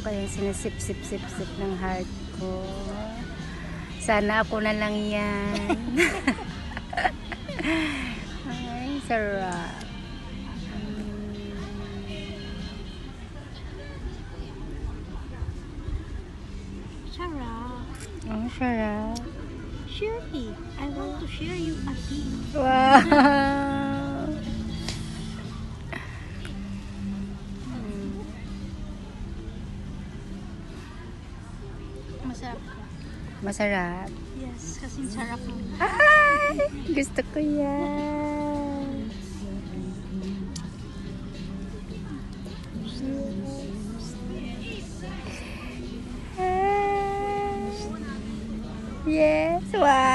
kayong sinasip-sip-sip-sip ng heart ko. Sana ako na lang yan. Ay, sarap. Sarah, Ang sarap. share me. I want to share you a tea. Wow! Masarap. Masarap. Yes, kasing sarap mo. Ay! Gusto ko yan. Yes! Wow!